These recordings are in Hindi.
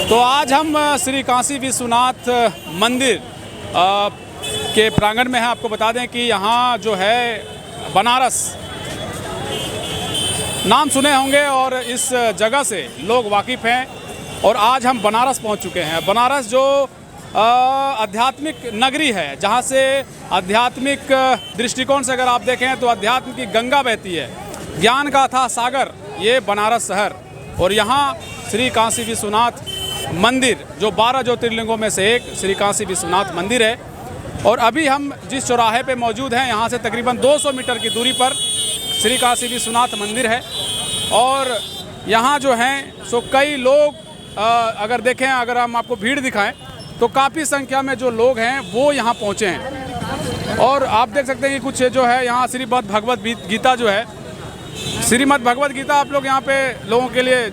तो आज हम श्री काशी विश्वनाथ मंदिर के प्रांगण में हैं। आपको बता दें कि यहाँ जो है बनारस नाम सुने होंगे और इस जगह से लोग वाकिफ़ हैं और आज हम बनारस पहुँच चुके हैं। बनारस जो आध्यात्मिक नगरी है, जहाँ से आध्यात्मिक दृष्टिकोण से अगर आप देखें तो अध्यात्म की गंगा बहती है, ज्ञान का अथाह सागर ये बनारस शहर। और यहाँ श्री काशी विश्वनाथ मंदिर जो 12 ज्योतिर्लिंगों में से एक श्री काशी विश्वनाथ मंदिर है। और अभी हम जिस चौराहे पे मौजूद हैं, यहाँ से तकरीबन 200 मीटर की दूरी पर श्री काशी विश्वनाथ मंदिर है। और यहाँ जो हैं सो कई लोग अगर देखें, अगर हम आपको भीड़ दिखाएं तो काफ़ी संख्या में जो लोग हैं वो यहाँ पहुँचे हैं। और आप देख सकते हैं कि कुछ जो है यहाँ श्रीमद् भगवत गीता जो है, श्रीमद् भगवत गीता आप लोग यहाँ पे लोगों के लिए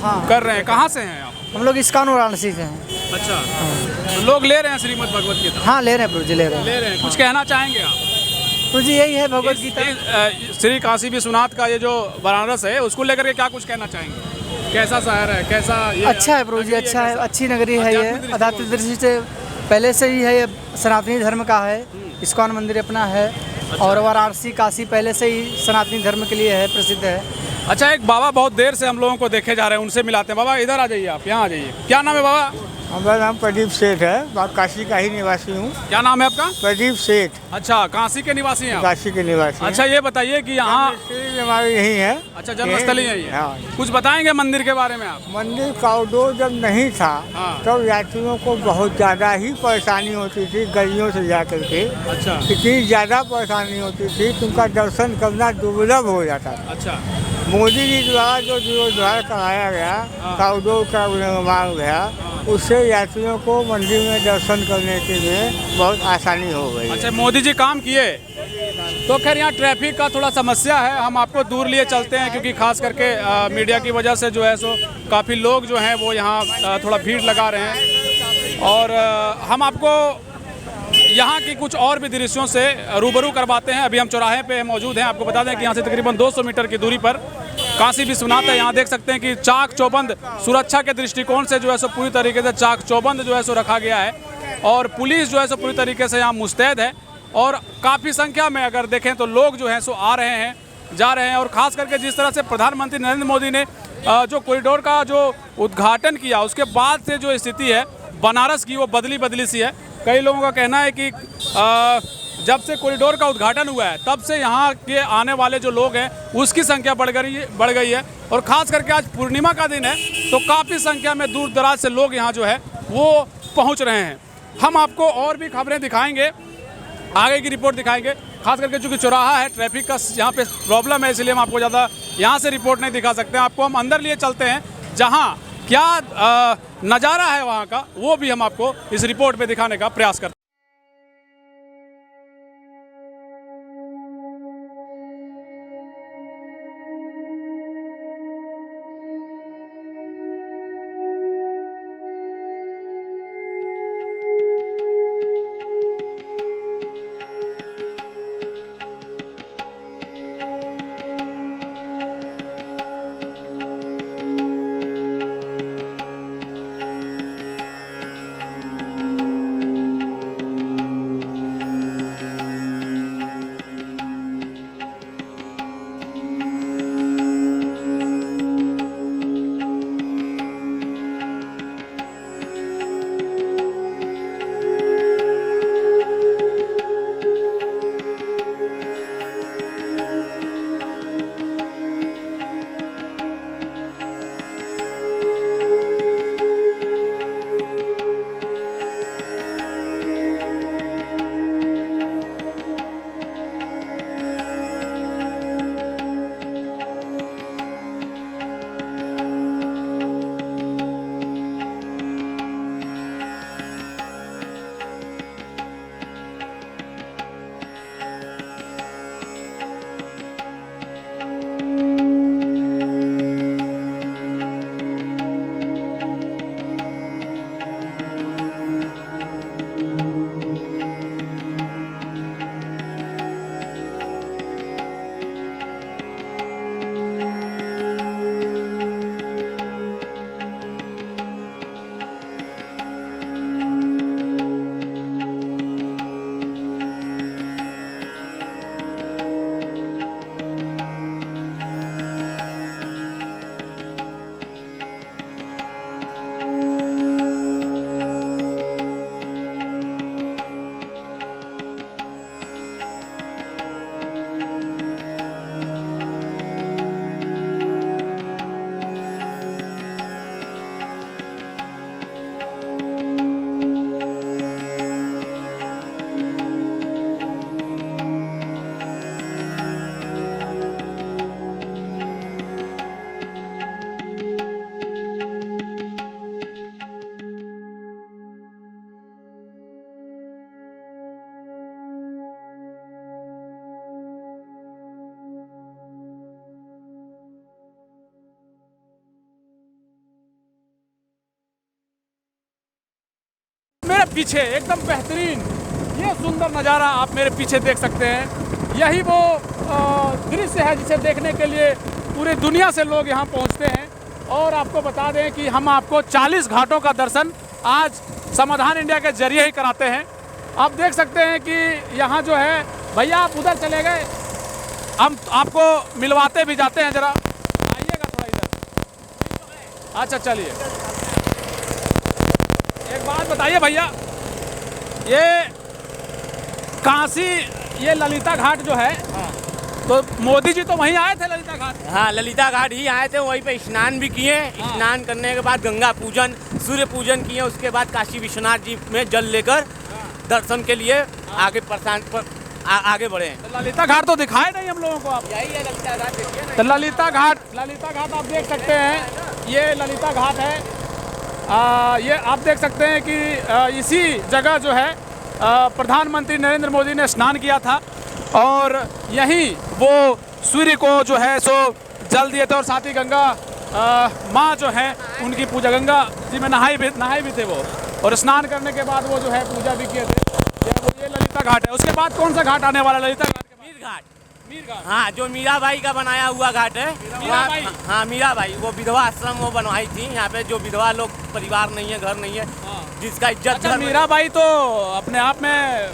कर रहे हैं। कहाँ से हैं आप? हम लोग इस्कॉन वाराणसी से हैं। अच्छा, तो लोग ले रहे हैं श्रीमद् भगवत गीता? हाँ, ले रहे हैं प्रभु जी, ले रहे हैं। कुछ कहना चाहेंगे आप? प्रभु जी यही है भगवत गीता। श्री काशी विश्वनाथ का ये जो बनारस है उसको लेकर के क्या कुछ कहना चाहेंगे? कैसा शहर है, कैसा ये अच्छा है प्रभु जी, अच्छा है, अच्छी नगरी है ये। आध्यात्मिक दृष्टि से पहले से ही है, ये सनातनी धर्म का है। इस्कॉन मंदिर अपना है। और वाराणसी काशी पहले से ही सनातनी धर्म के लिए है, प्रसिद्ध है। अच्छा, एक बाबा बहुत देर से हम लोगों को देखे जा रहे हैं, उनसे मिलाते हैं। बाबा इधर आ जाइए, आप यहाँ आ जाइए। क्या नाम है बाबा? हमारा नाम प्रदीप सेठ है, मैं काशी का ही निवासी हूँ। क्या नाम है आपका? प्रदीप सेठ। अच्छा, काशी के निवासी हैं आप? काशी के निवासी। अच्छा, ये बताइए कि यहाँ हमारे यही है। अच्छा, जन्मस्थली यही है। हाँ। कुछ बताएंगे मंदिर के बारे में आप? मंदिर कॉरिडोर जब नहीं था तब यात्रियों को बहुत ज़्यादा ही परेशानी होती थी गलियों से जा करके। अच्छा, इतनी ज़्यादा परेशानी होती थी कि उनका दर्शन करना दुर्लभ हो जाता था। अच्छा, मोदी जी द्वारा जो जीर्णोद्धार कराया गया, कॉरिडोर का निर्माण गया, उससे यात्रियों को मंदिर में दर्शन करने के लिए बहुत आसानी हो गई। अच्छा, मोदी जी काम किए। तो खैर यहाँ ट्रैफिक का थोड़ा समस्या है, हम आपको दूर लिए चलते हैं क्योंकि खास करके मीडिया की वजह से जो है सो काफ़ी लोग जो हैं वो यहाँ थोड़ा भीड़ लगा रहे हैं। और हम आपको यहाँ की कुछ और भी दृश्यों से रूबरू करवाते हैं। अभी हम चौराहे पे मौजूद हैं। आपको बता दें कि यहाँ से तकरीबन 200 मीटर की दूरी पर काशी विश्वनाथ है। यहाँ देख सकते हैं कि चाक चौबंद सुरक्षा के दृष्टिकोण से जो है सो पूरी तरीके से चाक चौबंद जो है सो रखा गया है। और पुलिस जो है सो पूरी तरीके से यहाँ मुस्तैद है। और काफ़ी संख्या में अगर देखें तो लोग जो हैं सो आ रहे हैं, जा रहे हैं। और ख़ास करके जिस तरह से प्रधानमंत्री नरेंद्र मोदी ने जो कॉरिडोर का जो उद्घाटन किया, उसके बाद से जो स्थिति है बनारस की वो बदली सी है। कई लोगों का कहना है कि जब से कॉरिडोर का उद्घाटन हुआ है तब से यहाँ के आने वाले जो लोग हैं उसकी संख्या बढ़ गई है। और ख़ास करके आज पूर्णिमा का दिन है तो काफ़ी संख्या में दूर दराज से लोग यहाँ जो है वो पहुँच रहे हैं। हम आपको और भी खबरें दिखाएंगे, आगे की रिपोर्ट दिखाएंगे। खास करके चूँकि चौराहा है, ट्रैफिक का यहाँ पे प्रॉब्लम है, इसलिए हम आपको ज़्यादा यहाँ से रिपोर्ट नहीं दिखा सकते। आपको हम अंदर लिए चलते हैं, जहाँ क्या नज़ारा है वहाँ का वो भी हम आपको इस रिपोर्ट में दिखाने का प्रयास करते हैं। मेरे पीछे एकदम बेहतरीन ये सुंदर नज़ारा आप मेरे पीछे देख सकते हैं। यही वो दृश्य है जिसे देखने के लिए पूरी दुनिया से लोग यहाँ पहुँचते हैं। और आपको बता दें कि हम आपको 40 घाटों का दर्शन आज समाधान इंडिया के जरिए ही कराते हैं। आप देख सकते हैं कि यहाँ जो है, भैया आप उधर चले गए, हम आपको मिलवाते भी जाते हैं, जरा आइएगा थोड़ा इधर। अच्छा चलिए, एक बात बताइए भैया, ये काशी, ये ललिता घाट जो है, तो मोदी जी तो वहीं आए थे ललिता घाट? हाँ, ललिता घाट ही आए थे, वहीं पे स्नान भी किए। स्नान करने के बाद गंगा पूजन, सूर्य पूजन किए, उसके बाद काशी विश्वनाथ जी में जल लेकर दर्शन के लिए आगे बढ़े। तो ललिता घाट तो दिखाए नहीं हम लोगों को आप। यही है ललिता घाट, देखिए ना। तो ललिता घाट आप देख सकते हैं, ये ललिता घाट है। ये आप देख सकते हैं कि इसी जगह जो है प्रधानमंत्री नरेंद्र मोदी ने स्नान किया था और यहीं वो सूर्य को जो है सो जल दिए थे और साथ ही गंगा माँ जो है उनकी पूजा, गंगा जी में नहाए भी थे वो, और स्नान करने के बाद वो जो है पूजा भी किए थे। ये ललिता घाट है। उसके बाद कौन सा घाट आने वाला? ललिता घाट के मीर घाट। मीर घाट, हाँ, जो मीराबाई का बनाया हुआ घाट है। मीराबाई? हाँ, मीराबाई, वो विधवा आश्रम वो बनवाई थी। यहाँ पे जो विधवा लोग, परिवार नहीं है, घर नहीं है, जिसका इज्जत। अच्छा, मीराबाई तो अपने आप में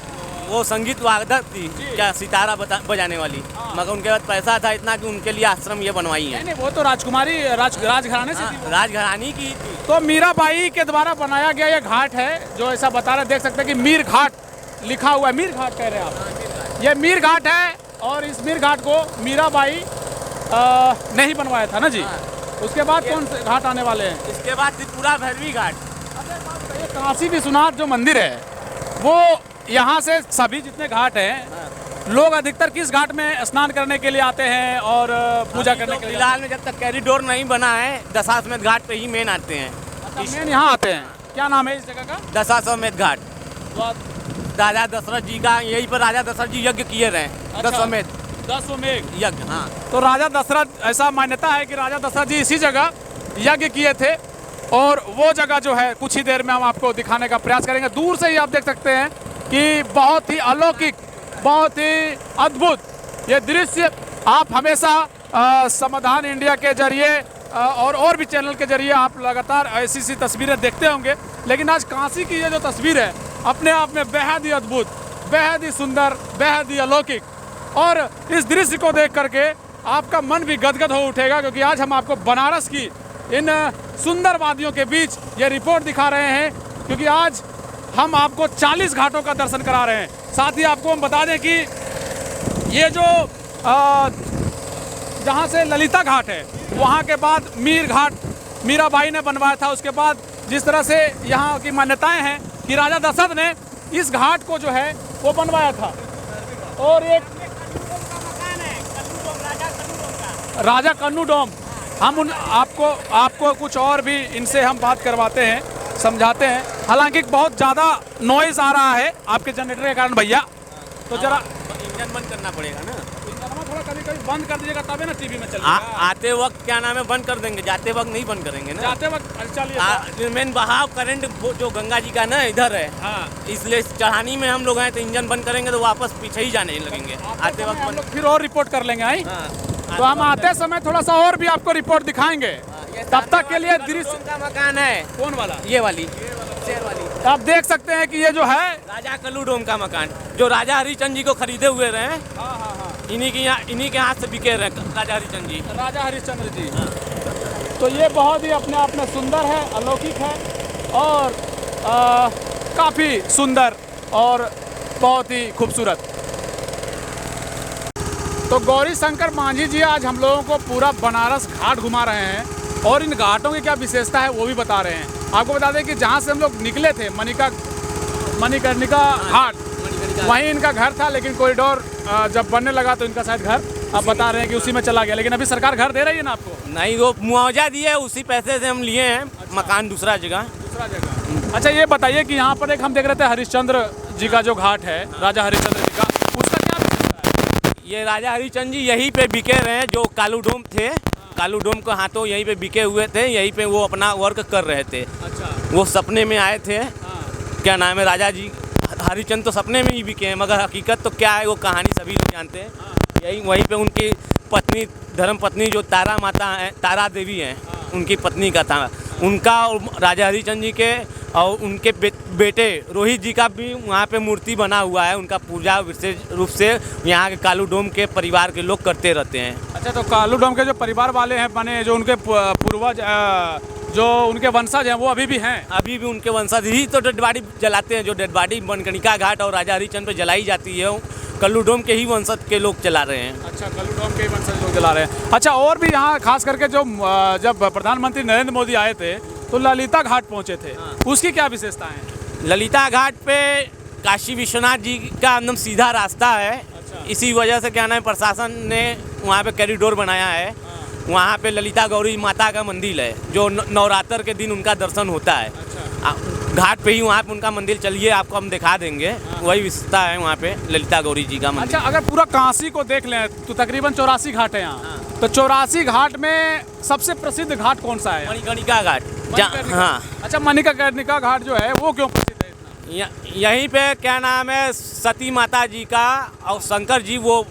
वो संगीत वादक थी, क्या सितारा बजाने वाली, मगर उनके पास पैसा था इतना कि उनके लिए आश्रम ये बनवाई है। नहीं, वो तो राजकुमारी राजघराने से थी। राजघरानी की थी। तो मीराबाई के द्वारा बनाया गया ये घाट है, जो ऐसा बता रहे, देख सकते हैं कि मीर घाट लिखा हुआ है। मीर घाट कह रहे हैं आप? ये मीर घाट है और इस मीर घाट को मीराबाई ने ही बनवाया था ना जी। उसके बाद कौन से घाट आने वाले हैं? इसके बाद त्रिपुरा भैरवी घाट। ये काशी विश्वनाथ जो मंदिर है, वो यहाँ से सभी जितने घाट हैं, लोग अधिकतर किस घाट में स्नान करने के लिए आते हैं और पूजा करने के लिए? फिलहाल में जब तक कॉरिडोर नहीं बना है, दशाश्वमेध घाट पे ही मेन आते हैं। मेन यहाँ आते हैं। क्या नाम है इस जगह का? दशाश्वमेध घाट। राजा दशरथ जी का, यहीं पर राजा दशरथ जी यज्ञ किए रहे। दशाश्वमेध यज्ञ, हाँ। तो राजा दशरथ, ऐसा मान्यता है कि राजा दशरथ जी इसी जगह यज्ञ किए थे और वो जगह जो है कुछ ही देर में हम आपको दिखाने का प्रयास करेंगे। दूर से ही आप देख सकते हैं कि बहुत ही अलौकिक, बहुत ही अद्भुत ये दृश्य आप हमेशा समाधान इंडिया के जरिए और भी चैनल के जरिए आप लगातार ऐसी तस्वीरें देखते होंगे। लेकिन आज काशी की ये जो तस्वीर है, अपने आप में बेहद ही अद्भुत, बेहद ही सुंदर, बेहद ही अलौकिक, और इस दृश्य को देख करके आपका मन भी गदगद हो उठेगा, क्योंकि आज हम आपको बनारस की इन सुंदर वादियों के बीच ये रिपोर्ट दिखा रहे हैं, क्योंकि आज हम आपको 40 घाटों का दर्शन करा रहे हैं। साथ ही आपको हम बता दें कि ये जो जहाँ से ललिता घाट है, वहाँ के बाद मीर घाट मीराबाई ने बनवाया था। उसके बाद जिस तरह से यहाँ की मान्यताएं हैं कि राजा दशरथ ने इस घाट को जो है वो बनवाया था। और एक राजा कन्नू डोम, हम आपको कुछ और भी इनसे हम बात करवाते हैं, समझाते हैं। हालांकि बहुत ज़्यादा नॉइज़ आ रहा है आपके जनरेटर के कारण भैया, तो जरा इंजन बंद करना पड़ेगा ना। थोड़ा कभी बंद कर दीजिएगा, तभी ना टीवी में चलेगा। आते वक्त क्या नाम है बंद कर देंगे, जाते वक्त नहीं बंद करेंगे ना। जाते वक्त चलिए। मेन बहाव करंट जो गंगा जी का ना इधर है, हाँ, इसलिए चढ़ानी में हम लोग हैं, तो इंजन बंद करेंगे तो वापस पीछे ही जाने लगेंगे। आते वक्त हम लोग फिर और रिपोर्ट कर लेंगे। आई तो हम आते समय थोड़ा सा और भी आपको रिपोर्ट दिखाएंगे। तब तक के लिए दृश्य का मकान है। कौन वाला? ये वाली शेर वाली। आप देख सकते हैं कि ये जो है राजा कल्लू डोम का मकान, जो राजा हरिचंद जी को खरीदे हुए रहे, इन्हीं के हाथ से बिके रहे राजा हरिचंद जी। राजा हरिश्चंद्र जी। तो ये बहुत ही अपने आप में सुंदर है, अलौकिक है और काफ़ी सुंदर और बहुत ही खूबसूरत। तो गौरी शंकर मांझी जी आज हम लोगों को पूरा बनारस घाट घुमा रहे हैं और इन घाटों की क्या विशेषता है वो भी बता रहे हैं। आपको बता दें कि जहाँ से हम लोग निकले थे, मणिकर्णिका घाट, वहीं इनका घर था, लेकिन कॉरिडोर जब बनने लगा तो इनका शायद घर, आप बता रहे हैं कि उसी में चला गया। लेकिन अभी सरकार घर दे रही है ना आपको? नहीं, वो मुआवजा दिए, उसी पैसे से हम लिए हैं। मकान दूसरा जगह। अच्छा, ये बताइए कि यहाँ पर एक हम देख रहे थे हरिश्चंद्र जी का जो घाट है, राजा हरिश्चंद्र जी का, उसका क्या है? ये राजा हरिचंद जी यहीं पे बिके रहे हैं, जो कालू डोम थे, कालू डोम के हाथों यहीं पे बिके हुए थे, यहीं पे वो अपना वर्क कर रहे थे। अच्छा। वो सपने में आए थे क्या नाम है, राजा जी हरिचंद तो सपने में ही बिके हैं, मगर हकीकत तो क्या है वो कहानी सभी लोग जानते हैं। यही वहीं पे उनकी पत्नी, धर्म पत्नी जो तारा माता है, तारा देवी हैं, उनकी पत्नी का था, उनका और राजा हरिचंद जी के और उनके बेटे रोहित जी का भी वहाँ पे मूर्ति बना हुआ है। उनका पूजा विशेष रूप से यहाँ के कालू डोम के परिवार के लोग करते रहते हैं। अच्छा, तो कालू डोम के जो परिवार वाले हैं, माने जो उनके पूर्वज, जो उनके वंशज हैं, वो अभी भी हैं? अभी भी उनके वंशज ही तो डेड बॉडी जलाते हैं। जो डेड बॉडी मणिकर्णिका घाट और राजा हरिचंद पे जलाई जाती है, कल्लू डोम के ही वंशज के लोग चला रहे हैं। अच्छा, कल्लू डोम के ही वंशज लोग जला रहे हैं। अच्छा, और भी यहाँ खास करके जो जब प्रधानमंत्री नरेंद्र मोदी आए थे तो ललिता घाट पहुँचे थे, उसकी क्या विशेषता है? ललिता घाट पे काशी विश्वनाथ जी का एकदम सीधा रास्ता है। अच्छा। इसी वजह से क्या नाम है, प्रशासन ने वहाँ पे कॉरिडोर बनाया है। वहाँ पे ललिता गौरी माता का मंदिर है, जो नवरात्र के दिन उनका दर्शन होता है। अच्छा। घाट पे ही वहाँ पे उनका मंदिर, चलिए आपको हम दिखा देंगे। वही विशेषता है वहाँ पे ललिता गौरी जी का मंदिर। अच्छा, अगर पूरा काशी को देख लें तो तकरीबन 84 घाट है यहाँ। तो 84 घाट में सबसे प्रसिद्ध घाट कौन सा है? मणिकर्णिका घाट। हाँ। अच्छा, मणिकर्णिका घाट जो है वो क्यों प्रसिद्ध है इतना? यहीं पे क्या नाम है, सती माता जी का और शंकर जी वो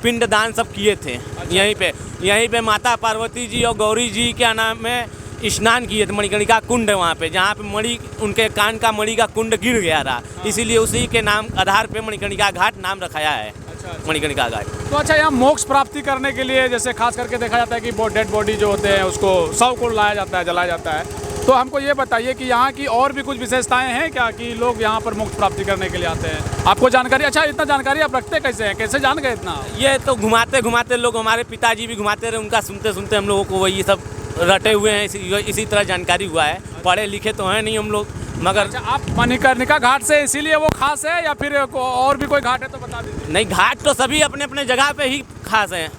पिंडदान सब किए थे। अच्छा। यहीं पे माता पार्वती जी और गौरी जी क्या नाम है स्नान किए थे। मणिकर्णिका कुंड है वहाँ पे, जहाँ पे मणि, उनके कान का मणि का कुंड गिर गया था। इसीलिए उसी के नाम आधार पे मणिकर्णिका घाट नाम रखाया है। अच्छा। मणिकर्णिका घाट। तो अच्छा, यहाँ मोक्ष प्राप्ति करने के लिए जैसे खास करके देखा जाता है कि वो डेड बॉडी जो होते हैं उसको शव को लाया जाता है, जलाया जाता है। तो हमको ये बताइए कि यहाँ की और भी कुछ विशेषताएं हैं क्या, कि लोग यहाँ पर मोक्ष प्राप्ति करने के लिए आते हैं? आपको जानकारी? अच्छा, इतना जानकारी आप रखते कैसे हैं, कैसे जान गए इतना? ये तो घुमाते घुमाते लोग, हमारे पिताजी भी घुमाते रहे, उनका सुनते सुनते हम लोगों को वही सब रटे हुए हैं। इसी तरह जानकारी हुआ है। पढ़े लिखे तो हैं नहीं हम लोग, मगर। अच्छा, आप मणिकर्णिका घाट से इसीलिए वो खास है या फिर और भी कोई घाट है तो बता दीजिए। नहीं, घाट तो सभी अपने अपने जगह पे ही खास हैं।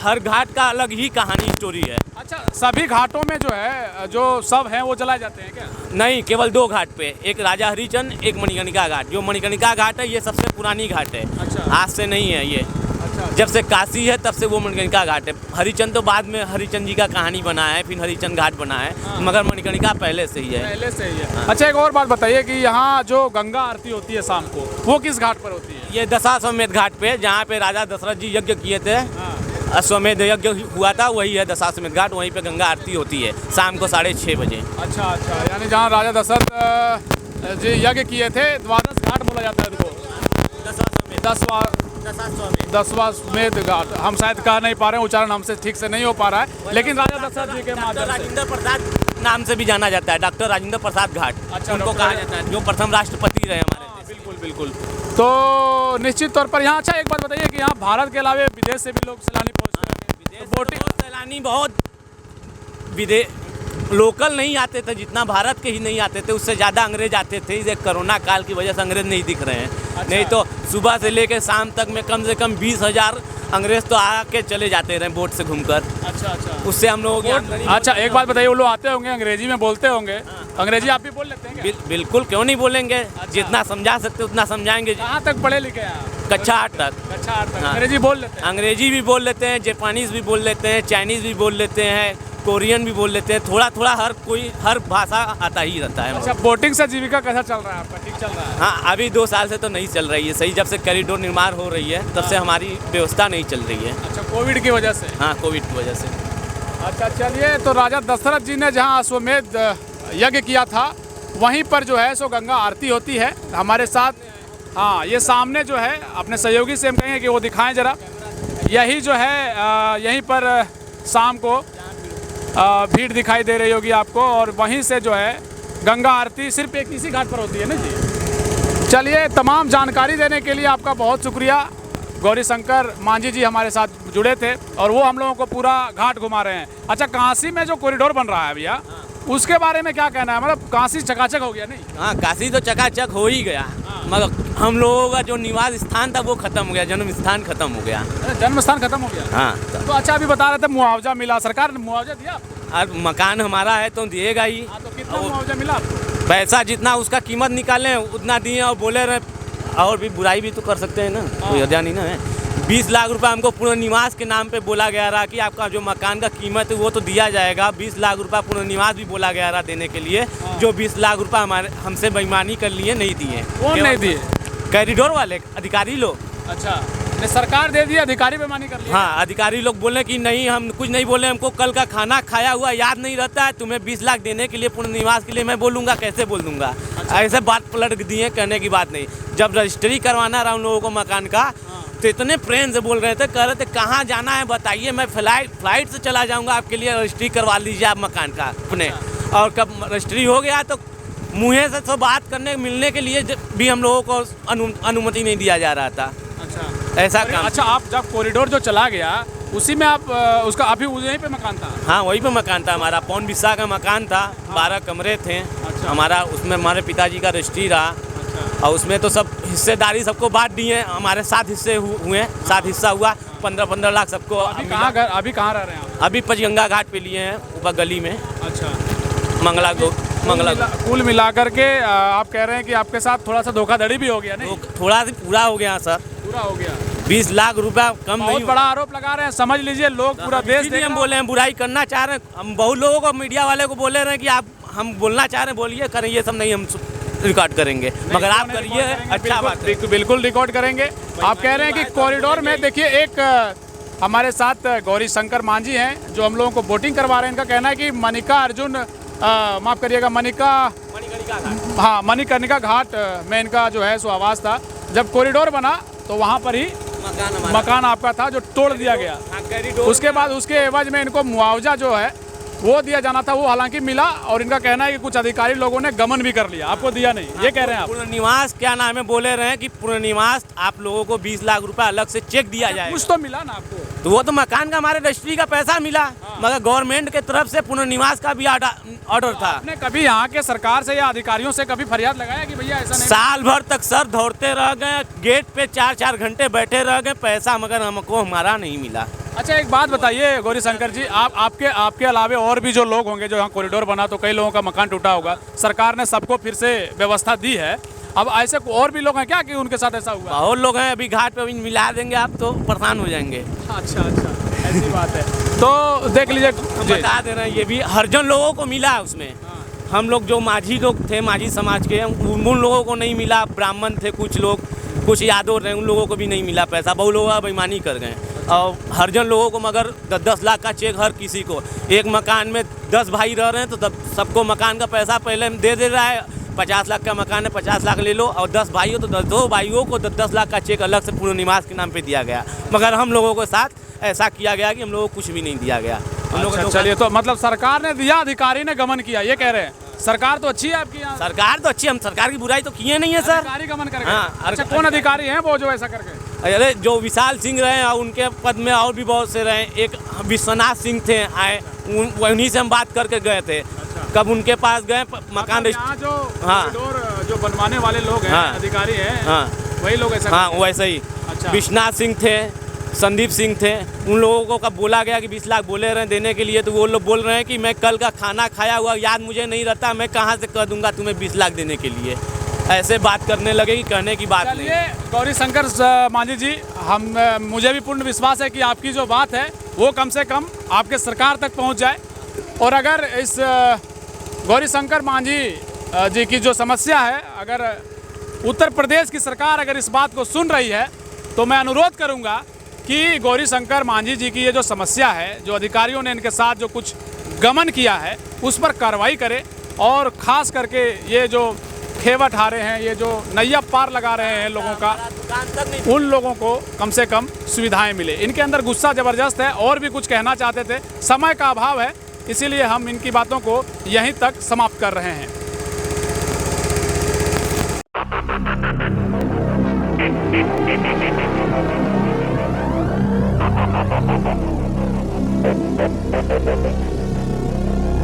हर घाट का अलग ही कहानी स्टोरी है। अच्छा, सभी घाटों में जो है जो सब हैं वो जलाए जाते हैं क्या? नहीं, केवल 2 घाट पे, एक राजा हरिचंद, एक मणिकर्णिका घाट। जो मणिकर्णिका घाट है ये सबसे पुरानी घाट है। अच्छा। आज से नहीं है ये। अच्छा। जब से काशी है तब से वो मणिकर्णिका घाट है। हरिचंद तो बाद में हरिचंद जी का कहानी बना है, फिर हरिचंद घाट बना है। मगर मणिकर्णिका पहले से ही है। पहले से ही है। अच्छा, एक और बात बताइए कि यहाँ जो गंगा आरती होती है शाम को, वो किस घाट पर होती है? ये दशाश्वमेध घाट पे, जहाँ पे राजा दशरथ जी यज्ञ किए थे, अश्वमेध यज्ञ हुआ था, वही है दशाश्वमेध घाट। वहीं पे गंगा आरती होती है शाम को 6:30 बजे। अच्छा अच्छा, यानी जहाँ राजा दशरथ जी यज्ञ किए थे, द्वादश घाट बोला जाता है उनको, दसवाश्वमेध घाट। हम शायद कह नहीं पा रहे हैं, उच्चारण हमसे ठीक से नहीं हो पा रहा है, लेकिन राजा दशरथ जी के माध्यम से राजेंद्र प्रसाद नाम से भी जाना जाता है, डॉक्टर राजेंद्र प्रसाद घाट। अच्छा, उनको कहा जाता है, जो प्रथम राष्ट्रपति रहे हमारे देश। बिल्कुल बिल्कुल। तो निश्चित तौर पर यहाँ, अच्छा एक बात बताइए कि यहाँ भारत के अलावा विदेश से भी लोग सैलानी पहुँचते हैं? सैलानी बहुत लोकल नहीं आते थे, जितना भारत के ही नहीं आते थे, उससे ज़्यादा अंग्रेज आते थे। इस कोरोना काल की वजह से अंग्रेज नहीं दिख रहे हैं। अच्छा। नहीं तो सुबह से लेकर शाम तक में कम से कम 20,000 अंग्रेज तो आके चले जाते रहे बोट से घूमकर। अच्छा अच्छा, उससे हम लोगों की। अच्छा, एक बात बताइए, वो लोग आते होंगे, अंग्रेजी में बोलते होंगे। अंग्रेजी आप भी बोल लेते हैं क्या? बिल्कुल, क्यों नहीं बोलेंगे। अच्छा। जितना समझा सकते उतना समझाएंगे। कहाँ तक पढ़े लिखे हैं? कक्षा 8 तक। कक्षा 8 तक। हाँ। अंग्रेजी बोल लेते हैं? अंग्रेजी भी बोल लेते हैं, जापानीज़ भी बोल लेते हैं, चाइनीज़ भी बोल लेते हैं, कोरियन भी बोल लेते हैं। थोड़ा थोड़ा हर भाषा आता ही रहता है। अच्छा, बोटिंग से जीविका कैसा चल रहा है आपका? ठीक चल रहा है? हाँ, अभी 2 साल से तो नहीं चल रही है सही। जब से कॉरिडोर निर्माण हो रही है तब से हमारी व्यवस्था नहीं चल रही है। अच्छा, कोविड की वजह से? हाँ, कोविड की वजह से। अच्छा, चलिए, तो राजा दशरथ जी ने जहाँ अश्वमेध यज्ञ किया था वहीं पर जो है सो गंगा आरती होती है हमारे साथ। हाँ, ये सामने जो है अपने सहयोगी से हम कहेंगे कि वो दिखाएं जरा। यही जो है यहीं पर शाम को भीड़ दिखाई दे रही होगी आपको, और वहीं से जो है गंगा आरती सिर्फ एक इसी घाट पर होती है ना जी। चलिए, तमाम जानकारी देने के लिए आपका बहुत शुक्रिया। गौरी शंकर मांझी जी हमारे साथ जुड़े थे और वो हम लोगों को पूरा घाट घुमा रहे हैं। अच्छा, काशी में जो कॉरिडोर बन रहा है भैया, उसके बारे में क्या कहना है? मतलब काशी चकाचक हो गया नहीं? हाँ, काशी तो चकाचक हो ही गया, मगर हम लोगों का जो निवास स्थान था वो खत्म हो गया, जन्म स्थान खत्म हो गया। जन्म स्थान खत्म हो गया? हाँ। तो अच्छा, अभी बता रहे थे मुआवजा मिला, सरकार ने मुआवजा दिया आपको? और मकान हमारा है तो दिएगा ही। हाँ, तो कितना मुआवजा मिला आपको? पैसा जितना उसका कीमत निकालें उतना दिए, और बोले रहे, और भी बुराई भी तो कर सकते हैं ना, कोई हर्जा नहीं ना है। 20 लाख रुपए हमको पुनर्निवास के नाम पे बोला गया रहा कि आपका जो मकान का कीमत है वो तो दिया जाएगा, 20 लाख रुपए पुनर्निवास भी बोला गया रहा देने के लिए, जो 20 लाख रुपए हमारे हमसे बेईमानी कर लिए नहीं दिए। कौन नहीं दिए? कॉरिडोर वाले अधिकारी लोग। अच्छा, ने सरकार दे दी, अधिकारी बेईमानी कर लिया? हाँ, अधिकारी लोग बोले कि नहीं हम कुछ नहीं बोले, हमको कल का खाना खाया हुआ याद नहीं रहता है, तुम्हें 20 लाख देने के लिए पुनर्निवास के लिए मैं बोलूँगा, कैसे बोल दूंगा? ऐसे बात पलट दिए, कहने की बात नहीं। जब रजिस्ट्री करवाना रहा उन लोगों को मकान का तो इतने प्रेम से बोल रहे थे, कह रहे थे कहाँ जाना है बताइए, मैं फ्लाइट से चला जाऊँगा, आपके लिए रजिस्ट्री करवा लीजिए आप मकान का अपने। और कब रजिस्ट्री हो गया तो मुँह से तो बात करने मिलने के लिए भी हम लोगों को अनुमति नहीं दिया जा रहा था। अच्छा, ऐसा काम। अच्छा, आप जब कॉरिडोर जो चला गया उसी में आप उसका अभी वहीं पे मकान था? हाँ, वहीं पे मकान था हमारा, पौन बिस्सा का मकान था, 12 कमरे थे। अच्छा। हमारा उसमें हमारे पिताजी का रजिस्ट्री रहा। अच्छा। और उसमें तो सब हिस्सेदारी सबको बांट दिए, हमारे 7 हिस्से हुए, 7 हिस्सा हुआ, 15-15 लाख सबको। अभी कहाँ रह रहे हैं आप? अभी पंचगंगा घाट पे लिए हैं, ऊपर गली में। अच्छा, मंगला कुल मिलाकर के आप कह रहे हैं कि आपके साथ थोड़ा सा धोखाधड़ी भी हो गया? नहीं, थोड़ा सा पूरा हो गया सर, पूरा हो गया। 20 लाख रुपया कम बहुत नहीं। बड़ा आरोप लगा रहे हैं, समझ लीजिए लोग पूरा देश देख हम बोले हैं, बुराई करना चाह रहे हैं, हम बहुत लोगों को मीडिया वाले को बोले रहे हैं कि आप हम बोलना चाह रहे हैं, बोलिए, करें, ये सब नहीं हम रिकॉर्ड करेंगे, मगर आप करिए, अच्छा बात है। बिल्कुल रिकॉर्ड करेंगे। आप कह रहे हैं कि कॉरिडोर में देखिए एक हमारे साथ गौरी शंकर मांझी हैं जो हम लोगों को वोटिंग करवा रहे हैं। इनका कहना है कि मनिका अर्जुन माफ़ करिएगा मणिकर्णिका घाट में इनका जो है सो आवास था। जब कॉरिडोर बना तो वहाँ पर ही मकान आपका था जो तोड़ दिया गया। उसके बाद उसके एवज में इनको मुआवजा जो है वो दिया जाना था, वो हालांकि मिला। और इनका कहना है कि कुछ अधिकारी लोगों ने गमन भी कर लिया, आपको दिया नहीं, ये कह रहे हैं आप? पुनर्निवास क्या नाम है, बोले रहे हैं कि पुनर्निवास आप लोगों को 20 लाख रुपए अलग से चेक दिया जाएगा। कुछ तो मिला ना आपको? तो वो तो मकान का हमारे रजिस्ट्री का पैसा मिला, मगर गवर्नमेंट के तरफ से पुनर्निवास का भी ऑर्डर था। आपने कभी यहाँ के सरकार से या अधिकारियों से कभी फरियाद लगाया कि भैया ऐसा नहीं? साल भर तक सर दौड़ते रह गए, गेट पे 4-4 घंटे बैठे रह गए, पैसा मगर हमको हमारा नहीं मिला। अच्छा, एक बात बताइए गौरी शंकर जी, आपके अलावे और भी जो लोग होंगे, जो यहाँ कॉरिडोर बना तो कई लोगों का मकान टूटा होगा, सरकार ने सबको फिर से व्यवस्था दी है, अब ऐसे और भी लोग हैं क्या कि उनके साथ ऐसा हुआ? बहुत लोग हैं, अभी घाट पे मिला देंगे आप तो परेशान हो जाएंगे। अच्छा, ऐसी बात है। तो देख लीजिए, बता दे रहे हैं, ये भी हरजन लोगों को मिला उसमें। हम लोग जो माझी लोग थे, माझी समाज के, उन लोगों को नहीं मिला। ब्राह्मण थे कुछ लोग, कुछ यादव रहे, उन लोगों को भी नहीं मिला पैसा, बहुत लोग बेईमानी कर गए। और हरजन लोगों को मगर 10 लाख का चेक हर किसी को, एक मकान में 10 भाई रह रहे हैं तो सबको मकान का पैसा पहले दे रहा है। 50 लाख का मकान है, 50 लाख ले लो, और 10 भाई हो तो 2 भाइयों को 10 लाख का चेक अलग से पुनर्निवास के नाम पे दिया गया। मगर हम लोगों के साथ ऐसा किया गया कि हम लोगों को कुछ भी नहीं दिया गया। अच्छा, चलिए, तो मतलब सरकार ने दिया, अधिकारी ने गमन किया, ये कह रहे हैं? सरकार तो अच्छी है आपकी यहाँ? सरकार तो अच्छी, हम सरकार की बुराई तो किए नहीं है सर। अधिकारी गमन कर गए? हाँ। अच्छा, कौन अधिकारी हैं वो जो ऐसा कर गए? अरे जो विशाल सिंह रहे और उनके पद में और भी बहुत से रहे, एक विश्वनाथ सिंह थे आए, उन्हीं से हम बात करके गए थे। कब उनके पास गए मकान यहाँ जो कॉरिडोर जो बनवाने वाले लोग हैं, अधिकारी हैं, वही लोग ऐसा? हाँ, वैसे ही। अच्छा, विश्वनाथ सिंह थे, संदीप सिंह थे, उन लोगों को कब बोला गया कि 20 लाख बोले रहे देने के लिए, तो वो लोग बोल रहे हैं कि मैं कल का खाना खाया हुआ याद मुझे नहीं रहता, मैं कहाँ से कह दूंगा तुम्हें 20 लाख देने के लिए। ऐसे बात करने लगे कि कहने की बात नहीं। गौरी शंकर मांझी जी, मुझे भी पूर्ण विश्वास है कि आपकी जो बात है वो कम से कम आपके सरकार तक पहुंच जाए। और अगर इस गौरी शंकर मांझी जी की जो समस्या है, अगर उत्तर प्रदेश की सरकार अगर इस बात को सुन रही है, तो मैं अनुरोध करूंगा कि गौरी शंकर मांझी जी की ये जो समस्या है, जो अधिकारियों ने इनके साथ जो कुछ गमन किया है, उस पर कार्रवाई करे। और ख़ास करके ये जो खेवा ठा रहे हैं, ये जो नैया पार लगा रहे हैं लोगों का, उन लोगों को कम से कम सुविधाएं मिले। इनके अंदर गुस्सा ज़बरदस्त है, और भी कुछ कहना चाहते थे, समय का अभाव है, इसीलिए हम इनकी बातों को यहीं तक समाप्त कर रहे हैं।